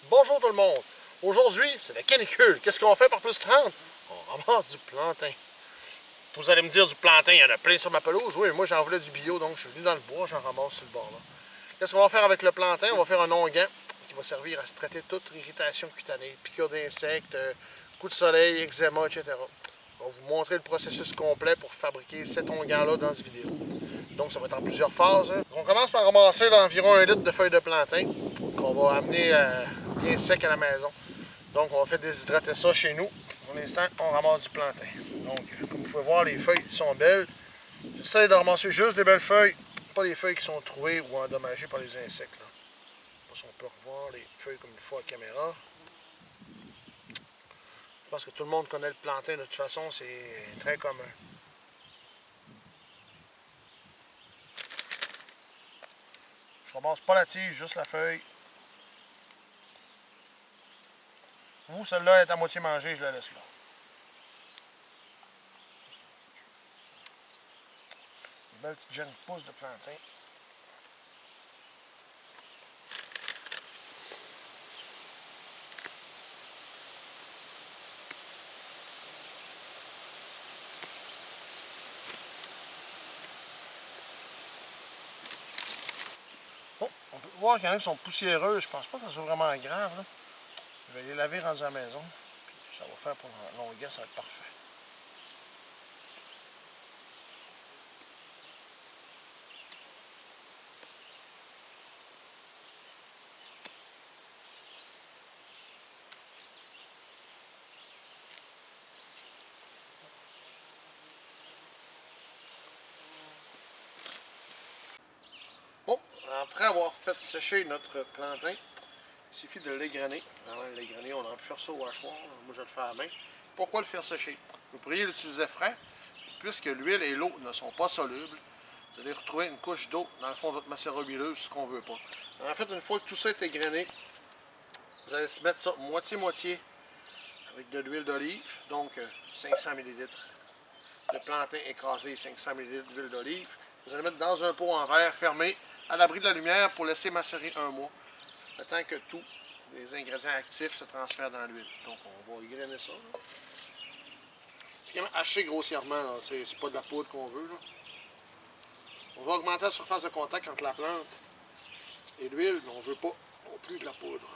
Bonjour tout le monde! Aujourd'hui, c'est la canicule. Qu'est-ce qu'on fait par plus 30? On ramasse du plantain. Vous allez me dire, du plantain, il y en a plein sur ma pelouse. Oui, mais moi j'en voulais du bio, donc je suis venu dans le bois, j'en ramasse sur le bord là. Qu'est-ce qu'on va faire avec le plantain? On va faire un onguent qui va servir à se traiter toute irritation cutanée, piqûres d'insectes, coups de soleil, eczéma, etc. On va vous montrer le processus complet pour fabriquer cet onguent-là dans cette vidéo. Donc ça va être en plusieurs phases. On commence par ramasser là, environ 1 litre de feuilles de plantain qu'on va amener bien sec à la maison. Donc on va faire déshydrater ça chez nous. Pour l'instant, on ramasse du plantain. Donc, comme vous pouvez voir, les feuilles sont belles. J'essaie de ramasser juste des belles feuilles, pas des feuilles qui sont trouées ou endommagées par les insectes. Là. Je sais pas si on peut revoir les feuilles comme il faut à la caméra. Je pense que tout le monde connaît le plantain de toute façon, c'est très commun. Je ramasse pas la tige, juste la feuille. Vous, celle-là est à moitié mangée, je la laisse là. Une belle petite jeune pousse de plantain. Bon, on peut voir qu'il y en a qui sont poussiéreux. Je pense pas que ça soit vraiment grave. Là. Je vais les laver rendus à la maison. Puis ça va faire pour l'onguent, ça va être parfait. Bon, après avoir fait sécher notre plantain, il suffit de l'égrener. L'égrener, on aurait pu faire ça au hachoir. Moi, je le fais à la main. Pourquoi le faire sécher? Vous pourriez l'utiliser frais, puisque l'huile et l'eau ne sont pas solubles. Vous allez retrouver une couche d'eau dans le fond de votre macérat huileuse, ce qu'on ne veut pas. En fait, une fois que tout ça est égrené, vous allez se mettre ça moitié-moitié avec de l'huile d'olive, donc 500 ml de plantain écrasé, 500 ml d'huile d'olive. Vous allez mettre dans un pot en verre fermé, à l'abri de la lumière, pour laisser macérer 1 mois, le temps que tous les ingrédients actifs se transfèrent dans l'huile. Donc, on va égrener ça. Là. C'est quand même haché grossièrement, c'est pas de la poudre qu'on veut. Là. On va augmenter la surface de contact entre la plante et l'huile, mais on ne veut pas non plus de la poudre.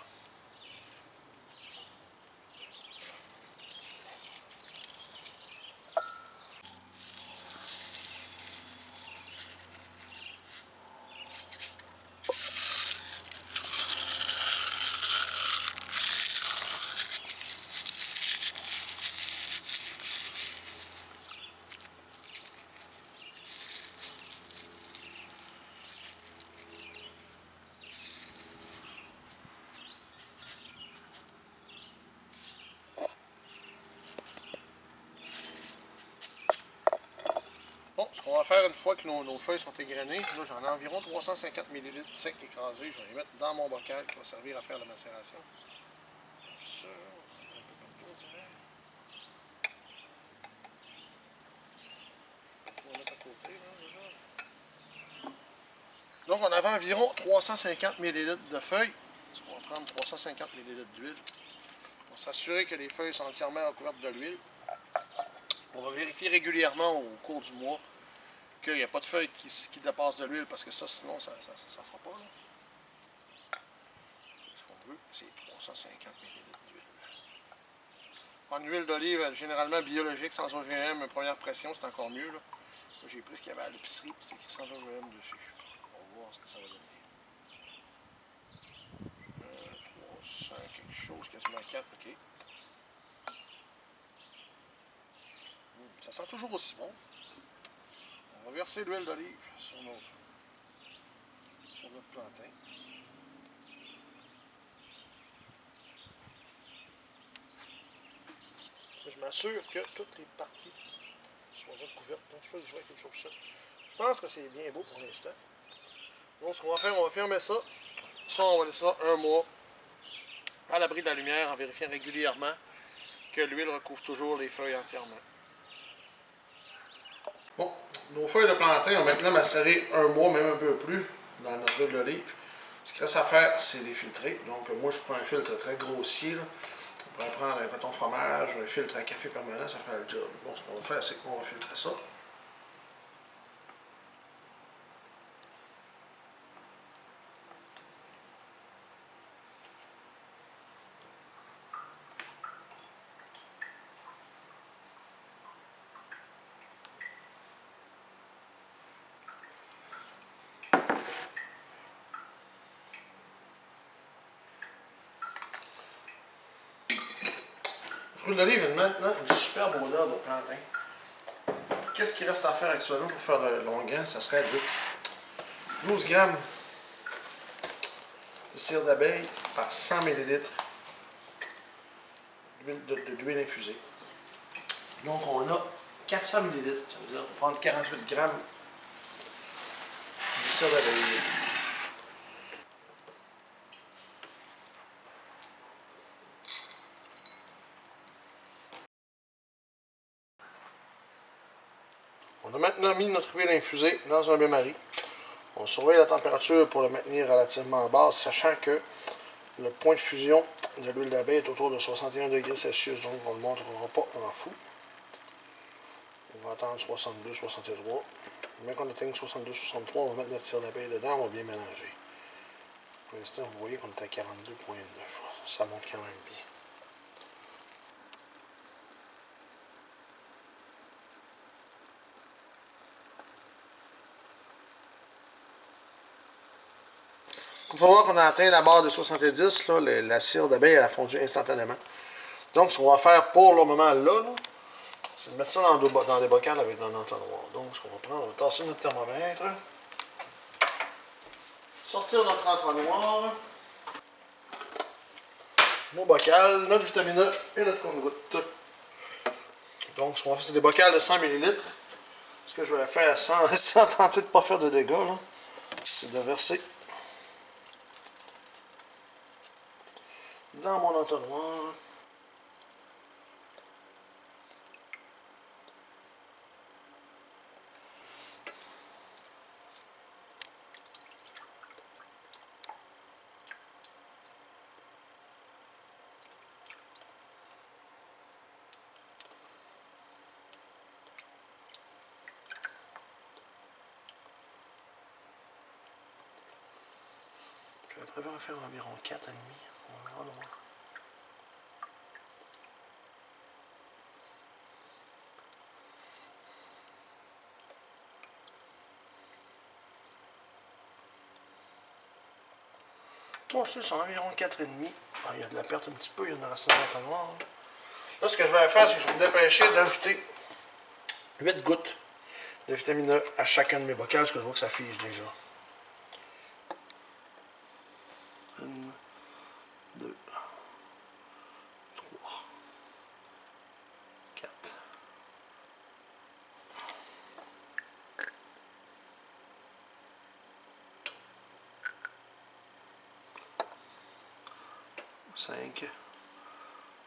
Bon, ce qu'on va faire une fois que nos feuilles sont égrenées, là j'en ai environ 350 ml sec écrasé. Je vais les mettre dans mon bocal qui va servir à faire la macération. Ça, un peu partout, on dirait. On va mettre à côté, là, déjà. Donc, on avait environ 350 ml de feuilles. On va prendre 350 ml d'huile. On va s'assurer que les feuilles sont entièrement recouvertes de l'huile. On va vérifier régulièrement au cours du mois qu'il n'y a pas de feuilles qui dépassent de l'huile, parce que ça, sinon, ça ne fera pas. Là. Ce qu'on veut, c'est 350 ml d'huile. En huile d'olive, généralement biologique, sans OGM, première pression, c'est encore mieux. Là. Moi, j'ai pris ce qu'il y avait à l'épicerie, c'est écrit sans OGM dessus. On va voir ce que ça va donner. 300 quelque chose, quasiment 4, ok. Ça sent toujours aussi bon. On va verser l'huile d'olive sur notre plantain. Je m'assure que toutes les parties soient recouvertes. Donc, je vois quelque chose de ça. Je pense que c'est bien beau pour l'instant. Donc, ce qu'on va faire, on va fermer ça. Ça, on va laisser ça 1 mois à l'abri de la lumière en vérifiant régulièrement que l'huile recouvre toujours les feuilles entièrement. Bon, nos feuilles de plantain ont maintenant macéré 1 mois, même un peu plus, dans notre huile d'olive. Ce qu'il reste à faire, c'est les filtrer. Donc, moi, je prends un filtre très grossier. Là. On pourrait prendre un coton fromage, un filtre à café permanent, ça fera le job. Bon, ce qu'on va faire, c'est qu'on va filtrer ça. Le fruit d'olive a maintenant une superbe odeur de plantain. Qu'est-ce qu'il reste à faire actuellement pour faire le longuant? Ça serait 12 grammes de cire d'abeille par 100 ml d'huile infusée. Donc on a 400 ml. Ça veut dire on va prendre 48 grammes de cire d'abeille. On a maintenant mis notre huile infusée dans un bain-marie. On surveille la température pour le maintenir relativement basse, sachant que le point de fusion de l'huile d'abeille est autour de 61 degrés Celsius, donc on ne le montrera pas, on en fout. On va attendre 62, 63. Mais qu'on atteigne 62, 63, on va mettre notre cire d'abeille dedans, on va bien mélanger. Pour l'instant, vous voyez qu'on est à 42,9. Ça monte quand même bien. Il faut voir qu'on a atteint la barre de 70, là, la cire d'abeille a fondu instantanément. Donc, ce qu'on va faire pour le moment là, c'est de mettre ça dans des bocals avec un entonnoir. Donc, ce qu'on va prendre, on va tasser notre thermomètre, sortir notre entonnoir, nos bocals, notre vitamine E et notre compte-gouttes. Donc, ce qu'on va faire, c'est des bocals de 100 ml. Ce que je vais faire sans tenter de ne pas faire de dégâts, c'est de verser dans mon entonnoir. Je préfère faire environ 4,5. On va voir. Bon, c'est environ 4,5. Ah, il y a de la perte un petit peu, il y en a resté dans l'entonnoir. Là, ce que je vais faire, c'est que je vais me dépêcher d'ajouter 8 gouttes de vitamine E à chacun de mes bocals, parce que je vois que ça fige déjà. 1, 2, 3, 4. Cinq,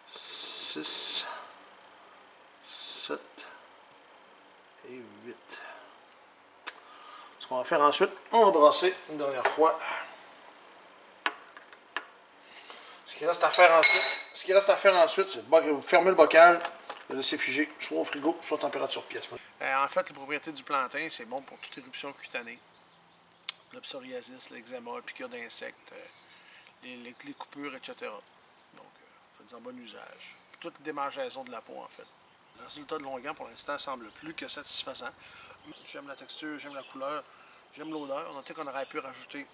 6, 7 et 8. Ce qu'on va faire ensuite, on va brasser une dernière fois. Ce qu'il reste à faire ensuite, c'est de fermer le bocal, le laisser figer, soit au frigo, soit à température pièce. En fait, les propriétés du plantain, c'est bon pour toute éruption cutanée. Le psoriasis, l'eczéma, le piqûre d'insectes, les coupures, etc. Donc, faites-en bon usage. Toute démangeaison de la peau, en fait. Le résultat de longuant, pour l'instant, semble plus que satisfaisant. J'aime la texture, j'aime la couleur, j'aime l'odeur. Notez qu'on aurait pu rajouter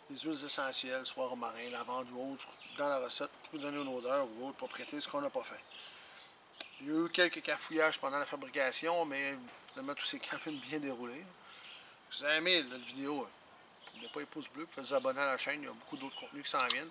des huiles essentielles, soit romarin, lavande ou autre, dans la recette pour donner une odeur ou autre propriété, ce qu'on n'a pas fait. Il y a eu quelques cafouillages pendant la fabrication, mais finalement tout s'est quand même bien déroulé. Si vous avez aimé notre vidéo, n'oubliez pas les pouces bleus, faites vous abonner à la chaîne, il y a beaucoup d'autres contenus qui s'en viennent.